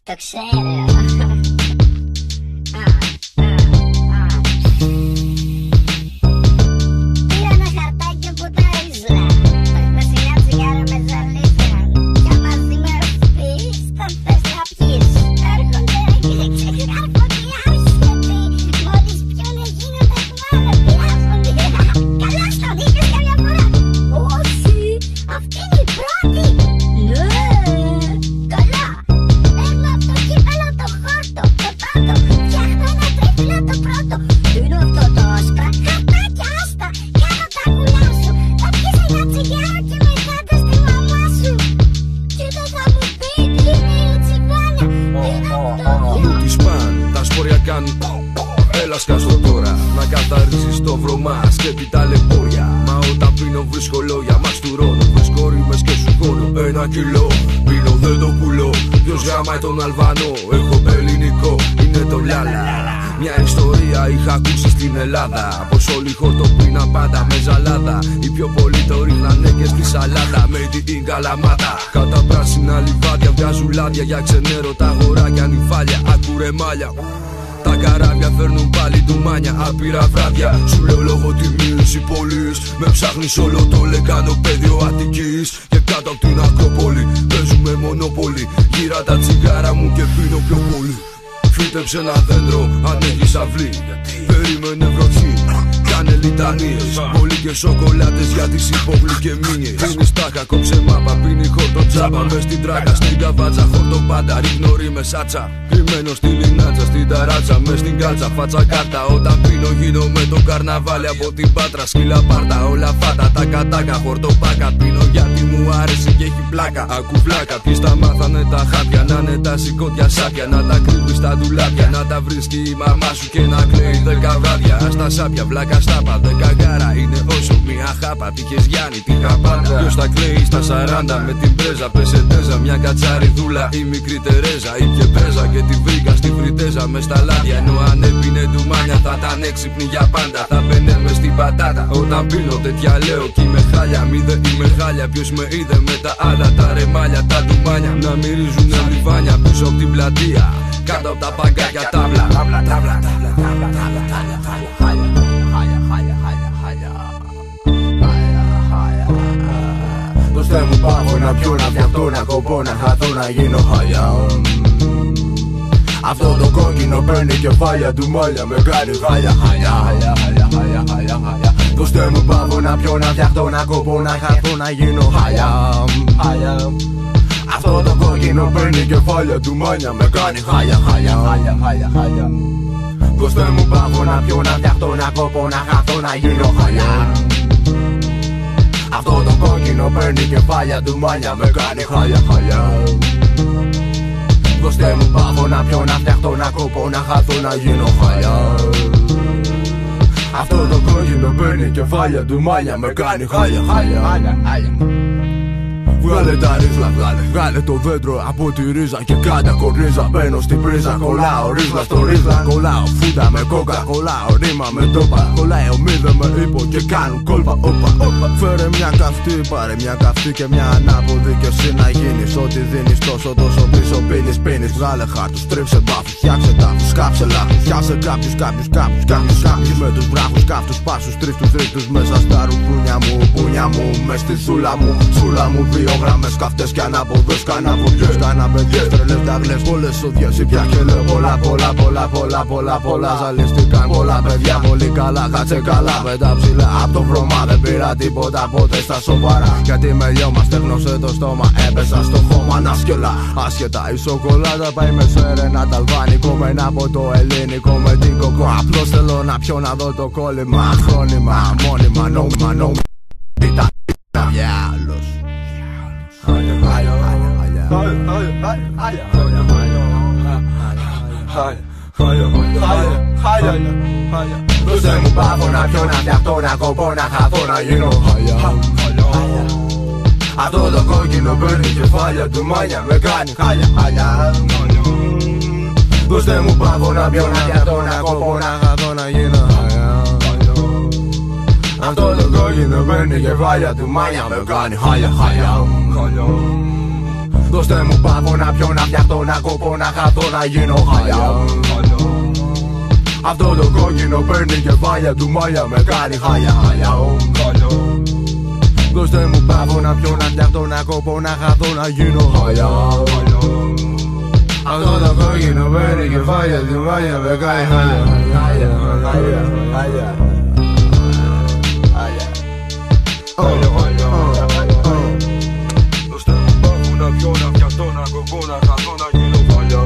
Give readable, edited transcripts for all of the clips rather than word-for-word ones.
Το ξέρω. Πήρα ένα χαρτάκι από τα Ίσλα. Με σιγά τσιγάρα με ζαλίζαν. Κι μαζί με ρωτήσεις, τα θες να πιείς. Έρχονται και ξεκάρφονται οι άσχετοι. Μόλις πιούνε γίνονται χμάρα, πειράζονται. Καλά στα δείχνεις καμιά φορά. Όχι, αυτή είναι η πρώτη. Ναι, καλά. Παίρνω από το κύπελο το χόρτο, το πρώτο. Φτιάχνω ένα τρίφυλλο το πρώτο. Δίνω αυτό το άσπρα, χαρτάκια άστα. Κάνω τα κουλά σου. Θα πιεις ένα τσιγάρο και μετά τα στη μαμά σου. Και δεν θα μου πει τι είναι η τσιγάνα. Δίνω το Μου τη σπάν, τα σπόρια κάνουν. Έλα σκάσω τώρα, να καθαρίζεις το βρωμάς και την ταλαιπώρια. Μα όταν πίνω βρίσκω λόγια, μαστουρώνω. Βρίσκω ρήμες και σου χώνω 1 κιλό. Πίνω δεν το πουλώ, ποιος γαμάει τον Αλβανό. Έχω ελληνικό, είναι το λάλα. Μια ιστορία είχα ακούσει στην Ελλάδα, πως όλοι χορτοπίναν πάντα με ζαλάδα. Οι πιο πολλοί το ρίχνανε και στη σαλάτα με την καλαμάτα. Κατά πράσινα λιβάδια βγάζουν λάδια για ξενέρωτα αγοράκια νυφάλια. Ακούρε μάλια. Τα καράβια φέρνουν πάλι ντουμάνια, άπειρα βράδια. Σου λέω λόγω τιμής η πόλης. Με ψάχνεις όλο το λεκάνο πεδίο Αττικής. Και κάτω απ' την Ακρόπολη παίζουμε μονοπόλη. Γύρα τα τσιγάρα μου και πίνω πιο πολύ. Φύτεψε ένα δέντρο αν έχεις αυλή. Περίμενε βροχή, κάνε λιτανίες. Πολύ και σοκολάτες για τις υπογλυκαιμίνιες. Πίνεις τάκα, κόψε μάπα, πίνει χόρτο τζάμπα. Μες στην τράκα, στην καβάτσα, χόρτο πάντα. Ρίχνω ρήμες σάτσα. Κρυμμένο στη λινάτσα, στην ταράτσα, μες στην κάλτσα. Φάτσα κάρτα, όταν πίνω γίνομαι το καρναβάλι. Από την Πάτρα, σκύλα πάρτα, όλα φάτα. Τα κατάκα, χορτοπάκα. Πίνω γιατί μου άρεσε και έχει πλάκα. Ακού βλάκα, ποιοι τα μάθανε τα χάπια. Να είναι τα σηκώτια σάπια, να τα κρύβεις στα ντουλάπια. Να τα βρίσκει η μαμά σου και να κλαίει 10 βράδια. Στα σάπια, βλάκα στάπα, 10 γκάρα. Είναι όσο μια χάπα, τύχες Γιάννη, τι χαπάντα. Ποιος τα κλαίει στα 40 με την πρέζα. Πέσε τέζα, μια κατσαριδούλα. Η μικρή Τερέζα ήπιε πρέζα και τη βρήκα στη φρυτέζα μες στα λάδια. Ενώ αν έπινε ντουμάνια θα ήταν έξυπνη για πάντα. Θα μπαινε μες στην πατάτα. Όταν πίνω τέτοια λέω κι είμαι χάλια. Μη δε είμαι χάλια, ποιος με είδε με τα άλλα τα ρεμάλια, τα ντουμάνια. Να μυρίζουνε λιβάνια πίσω απ' την πλατεία. Κάτω απ' τα παγκάκια τάβλα. Δώστε μου πάγω να πιω, να φτιαχτώ, να κοπώ, να χαθώ, να γίνω χάλια. Αυτό το κόκκινο παίρνει κεφάλια του μάλια, με κάνει χάλια. Δώστε μου πάγω να πιω, να φτιαχτώ, να κοπώ, να χαθώ, να γίνω χάλια. Αυτό το κόκκινο παίρνει κεφάλια του μάλια, με κάνει χάλια. Δώστε μου πάγω να πιω, να φτιαχτώ, να κοπώ, να χαθώ, να γίνω χάλια. Αυτό το κόκκινο παίρνει κεφάλια του μάλια, με κάνει χάλια. Δώστε μου πάγω να πιω, να φτιαχτώ, να κοπώ, να χαθώ, να γίνω χάλια. Αυτό το κόκκινο παίρνει κεφάλια του μάλια, με κάνει χάλια. Βγάλε τα ρίζλα, βγάλε το δέντρο από τη ρίζα και κάντα κορνίζα. Μπαίνω στην πρίζα, κολλάω ρίζλα στο ρίζλα. Κολλάω φούντα με κόκα, κολλάω ρήμα με τόπα. Κολλάει ο μύδε με ύπο και κάνουν κόλπα. Όπα, φέρε μια καυτή, πάρε μια καυτή και μια ανάποδη. Και εσύ να γίνεις ό,τι δίνεις, τόσο πίσω πίνεις. Βγάλε χάρτους, τρίψε μπάφους, φτιάξε τάφους, σκάψε λάθους. Φτιάξε κάποιους με τους βράχους, καυτούς πάσους, τρίφτους ρίχτους μέσα στα ρουππούνια μου, μες στη σούλα μου, 2 γραμμές καυτές κι ανάποδες, κάνα βουδιές, κάνα παιδιές, τρελές ταγλές, πολλές ουδιές. Ήπια και λέω πολλά, ζαλίστηκαν πολλά παιδιά, πολύ καλά, κάτσε καλά με τα ψηλά. Απ' το βρωμά δεν πήρα τίποτα ποτέ στα σοβαρά. Γιατί με λιώμα στέγνωσε το στόμα, έπεσα στο χώμα να σκελά. Άσχετα η σοκολάτα πάει με σέρενα ταλβάνικο, με ένα από το ελληνικό με την κοκό. Απλώς θέλω να πιω, να δω το κόλλημα, χρόνιμα, μόνιμα, νόμιμα, ήταν διάλος. Δώστε μου πάγω να πιω, να φτιαχτώ, να κοπώ, να χαθώ, να γίνω χάλια. Αυτό το κόκκινο παίρνει κεφάλια του μάλια, με κάνει χάλια. Δώστε μου πάγω να πιω, να φτιαχτώ, να κοπώ, να χαθώ, να γίνω χάλια. Αυτό το κόκκινο παίρνει κεφάλια του μάλια, με κάνει χάλια. Δώστε μου πάγο να πιω, να φτιαχτώ, να κοπώ, να χαθώ, να γίνω χαλιά. Αυτό το κόκκινο παίρνει κεφάλια του μάλια, με κάνει χάλια. Δώστε μου πάγο να πιω, να φτιαχτώ, να κοπώ, να χαθώ, να γίνω χαλιά. Αυτό το κόκκινο παίρνει κεφάλια του μάλια, με κάνει χάλια. Δώστε μου πάγο να πιω, να φτιαχτώ, να κοπώ, να χαθώ, να γίνω χαλιά.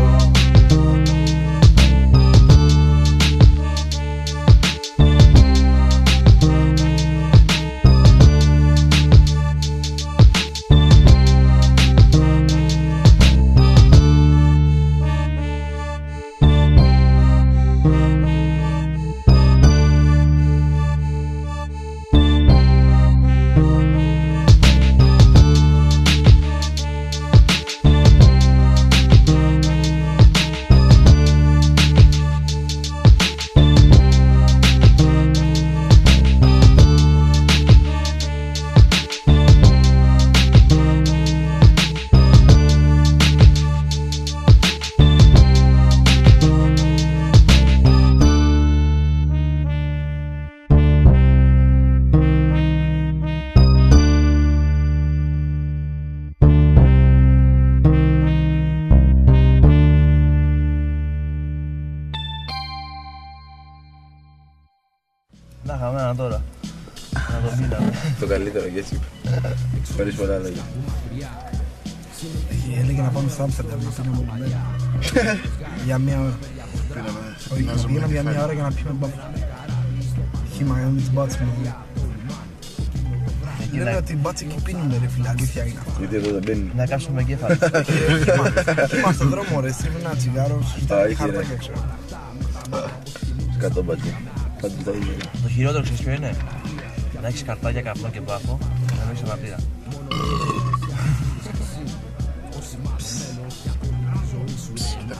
Να είχαμε ένα τώρα. Να το πίναμε. Το καλύτερο και έτσι. Χωρίς πολλά λόγια. Έλεγε να πάμε στο Άμστερνταμ να πίνουμε όλη μέρα. Για μία ώρα. Όχι, πήγαμε για μία ώρα για να πιούμε μπάφο. Χύμα με τις μπάτσες μου. Λένε ότι οι μπάτσες εκεί πίνουν ρε φίλε, αλήθεια είναι αυτό. Γιατί εδώ δεν πίνουν. Να κάψουμε εγκέφαλο. Χύμα στον δρόμο ρε, στρίβουν ένα τσιγάρο, στρίβουν χαρτάκια ξέρω. Σκατό μπατζί. Πάντα τα ίδια. Το χειρότερο ξέρεις ποιο είναι? Να έχεις καρτάκια, καπνό και μπάφο και να μην έχεις αναπτήρα. Κοίτα,